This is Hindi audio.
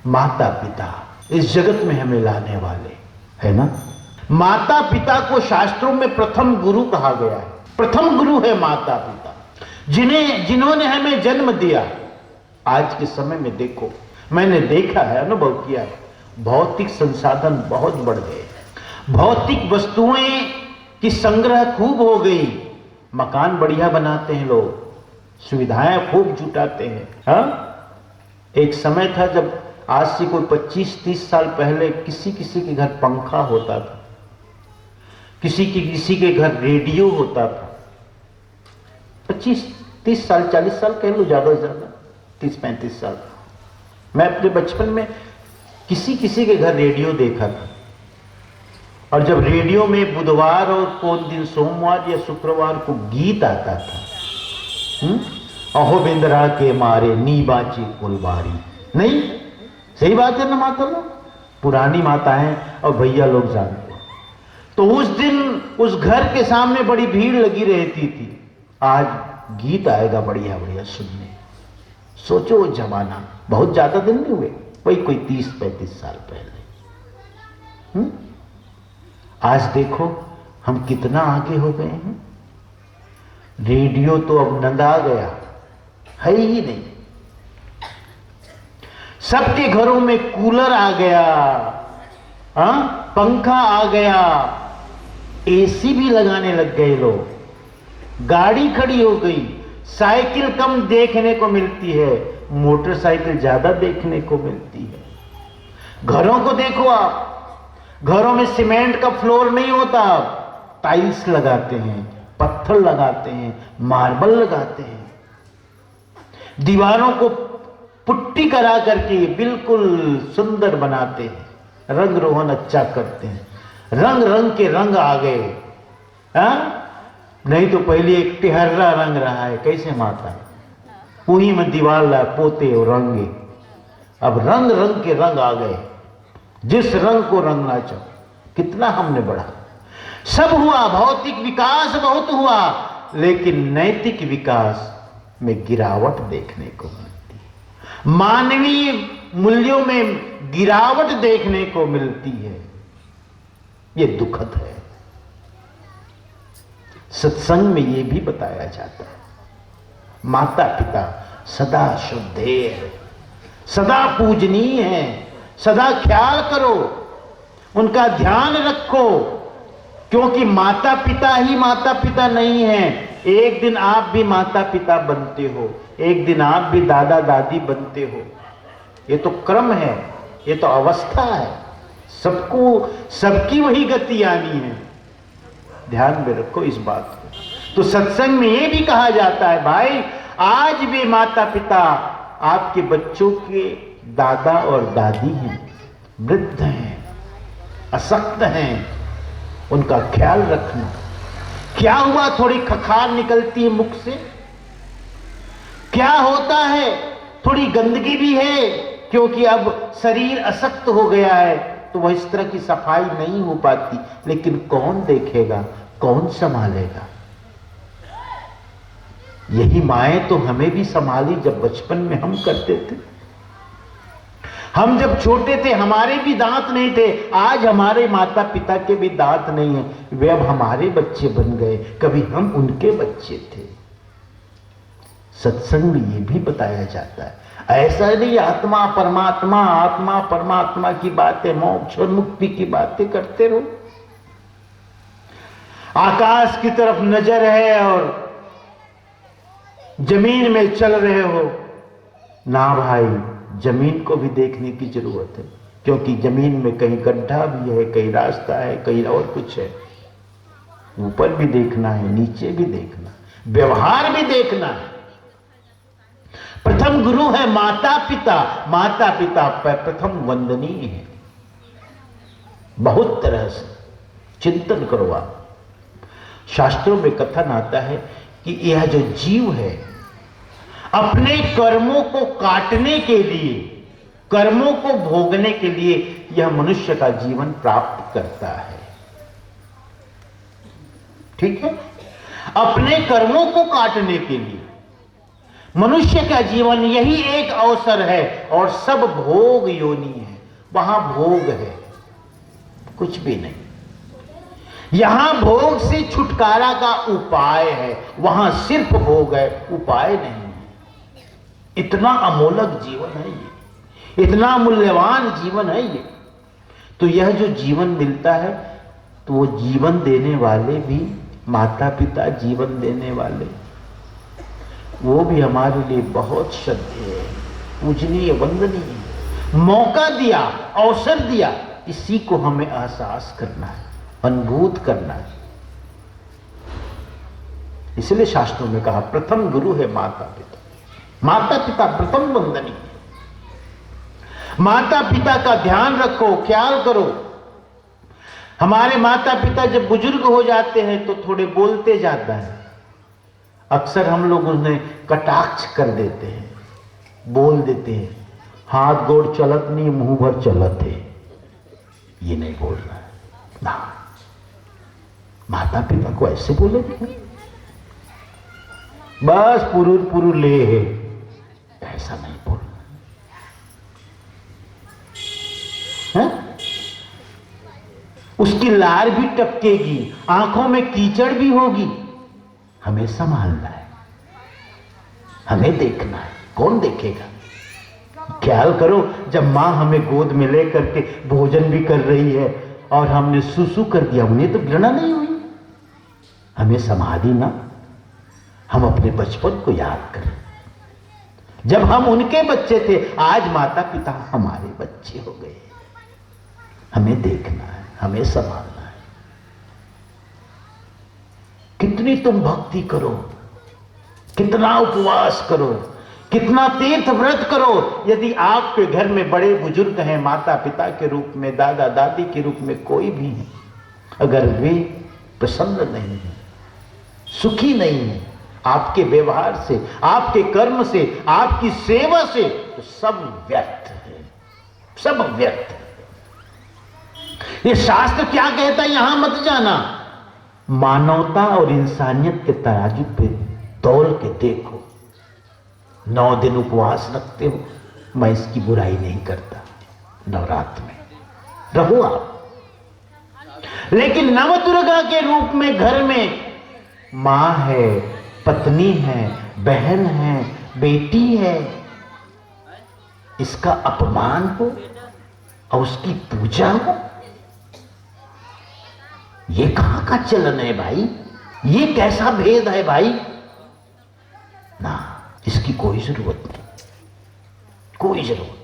माता पिता इस जगत में हमें लाने वाले, है ना। माता पिता को शास्त्रों में प्रथम गुरु कहा गया है। प्रथम गुरु है माता पिता, जिन्होंने हमें जन्म दिया। आज के समय में देखो, मैंने देखा है, अनुभव किया है, भौतिक संसाधन बहुत बढ़ गए, भौतिक वस्तुएं की संग्रह खूब हो गई, मकान बढ़िया बनाते हैं लोग, सुविधाएं खूब जुटाते हैं। हाँ, एक समय था जब आज से कोई 25-30 साल पहले किसी के घर पंखा होता था, किसी के घर रेडियो होता था। 25-30 साल, 40 साल कह लो, ज्यादा से ज्यादा 30-35 साल। मैं अपने बचपन में किसी के घर रेडियो देखा था, और जब रेडियो में बुधवार और कौन दिन, सोमवार या शुक्रवार को गीत आता था, अहो बिंदरा के मारे नी बाची कुलबारी, नहीं सही बात है ना माता लोग, पुरानी माताएं और भैया लोग जानते हैं। तो उस दिन उस घर के सामने बड़ी भीड़ लगी रहती थी। आज गीत आएगा बढ़िया बढ़िया सुनने। सोचो वो जमाना, बहुत ज्यादा दिन नहीं हुए, वही कोई 30-35 साल पहले। आज देखो हम कितना आगे हो गए हैं। रेडियो तो अब नंदा गया, है ही नहीं। सबके घरों में कूलर आ गया, पंखा आ गया, एसी भी लगाने लग गए लोग, गाड़ी खड़ी हो गई, साइकिल कम देखने को मिलती है, मोटरसाइकिल ज्यादा देखने को मिलती है। घरों को देखो आप, घरों में सीमेंट का फ्लोर नहीं होता, टाइल्स लगाते हैं, पत्थर लगाते हैं, मार्बल लगाते हैं, दीवारों को पुट्टी करा करके बिल्कुल सुंदर बनाते हैं, रंग रोहन अच्छा करते हैं, रंग रंग के रंग आ गए। नहीं तो पहले एक टिहर्रा रंग रहा है, कैसे माता कुही में दीवार ला पोते और रंगे, अब रंग रंग के रंग आ गए, जिस रंग को रंगना चाहो। कितना हमने बढ़ा, सब हुआ, भौतिक विकास बहुत हुआ, लेकिन नैतिक विकास में गिरावट देखने को मिलती है, मानवीय मूल्यों में गिरावट देखने को मिलती है। ये दुखद है। सत्संग में यह भी बताया जाता है, माता पिता सदा श्रद्धेय, सदा पूजनीय है, सदा ख्याल करो, उनका ध्यान रखो, क्योंकि माता पिता ही माता पिता नहीं है। एक दिन आप भी माता पिता बनते हो, एक दिन आप भी दादा दादी बनते हो। ये तो क्रम है, ये तो अवस्था है, सबको सबकी वही गति आनी है। ध्यान में रखो इस बात को। तो सत्संग में ये भी कहा जाता है, भाई आज भी माता पिता आपके बच्चों के दादा और दादी हैं, वृद्ध हैं, अशक्त हैं, उनका ख्याल रखना। क्या हुआ, थोड़ी खखार निकलती है मुख से, क्या होता है, थोड़ी गंदगी भी है, क्योंकि अब शरीर अशक्त हो गया है, तो वह इस तरह की सफाई नहीं हो पाती। लेकिन कौन देखेगा, कौन संभालेगा? यही माएं तो हमें भी संभाली जब बचपन में हम करते थे। हम जब छोटे थे हमारे भी दांत नहीं थे, आज हमारे माता पिता के भी दांत नहीं है, वे अब हमारे बच्चे बन गए, कभी हम उनके बच्चे थे। सत्संग में ये भी बताया जाता है, ऐसा नहीं आत्मा परमात्मा, आत्मा परमात्मा की बातें, मोक्ष और मुक्ति की बातें करते रहो। आकाश की तरफ नजर है और जमीन में चल रहे हो ना भाई, जमीन को भी देखने की जरूरत है, क्योंकि जमीन में कहीं गड्ढा भी है, कहीं रास्ता है, कहीं और कुछ है। ऊपर भी देखना है, नीचे भी देखना, व्यवहार भी देखना है। प्रथम गुरु है माता पिता, माता पिता प्रथम वंदनीय है। बहुत तरह से चिंतन करो आप। शास्त्रों में कथन आता है कि यह जो जीव है अपने कर्मों को काटने के लिए, कर्मों को भोगने के लिए यह मनुष्य का जीवन प्राप्त करता है। ठीक है, अपने कर्मों को काटने के लिए मनुष्य का जीवन यही एक अवसर है और सब भोग योनि है। वहां भोग है, कुछ भी नहीं। यहां भोग से छुटकारा का उपाय है, वहां सिर्फ भोग है, उपाय नहीं है। इतना अमोलक जीवन है ये, इतना मूल्यवान जीवन है ये। तो यह जो जीवन मिलता है, तो वो जीवन देने वाले भी, माता पिता जीवन देने वाले, वो भी हमारे लिए बहुत श्रद्धेय, पूजनीय, वंदनीय। मौका दिया, अवसर दिया, इसी को हमें एहसास करना है, अनुभूत करना है। इसलिए शास्त्रों में कहा प्रथम गुरु है माता पिता। माता पिता प्रथम वंदनीय। माता पिता का ध्यान रखो, ख्याल करो। हमारे माता पिता जब बुजुर्ग हो जाते हैं तो थोड़े बोलते जाता है, अक्सर हम लोग उन्हें कटाक्ष कर देते हैं, बोल देते हैं, हाथ गोड़ चलत नहीं, मुंह भर चलत है। ये नहीं बोलना है ना, माता पिता को ऐसे बोलेंगे, बस पुरुर पुरुर ले है, ऐसा नहीं बोलना है। उसकी लार भी टपकेगी, आंखों में कीचड़ भी होगी, हमें संभालना है, हमें देखना है। कौन देखेगा? ख्याल करो, जब मां हमें गोद में लेकर के भोजन भी कर रही है और हमने सुसु कर दिया, उन्हें तो घृणा नहीं हुई? हमें समाधि ना, हम अपने बचपन को याद करें, जब हम उनके बच्चे थे। आज माता पिता हमारे बच्चे हो गए, हमें देखना है, हमें संभालना है। कितनी तुम भक्ति करो, कितना उपवास करो, कितना तीर्थ व्रत करो, यदि आपके घर में बड़े बुजुर्ग हैं, माता पिता के रूप में, दादा दादी के रूप में कोई भी है, अगर वे प्रसन्न नहीं है, सुखी नहीं है आपके व्यवहार से, आपके कर्म से, आपकी सेवा से, तो सब व्यर्थ है, सब व्यर्थ है। ये शास्त्र क्या कहता है, यहां मत जाना। मानवता और इंसानियत के तराजू पे तौल के देखो। 9 दिन उपवास रखते हो, मैं इसकी बुराई नहीं करता, नवरात्र में रहो आप, लेकिन नवदुर्गा के रूप में घर में मां है, पत्नी है, बहन है, बेटी है, इसका अपमान हो और उसकी पूजा हो, ये कहां का चलन है भाई? ये कैसा भेद है भाई? ना, इसकी कोई जरूरत नहीं, कोई जरूरत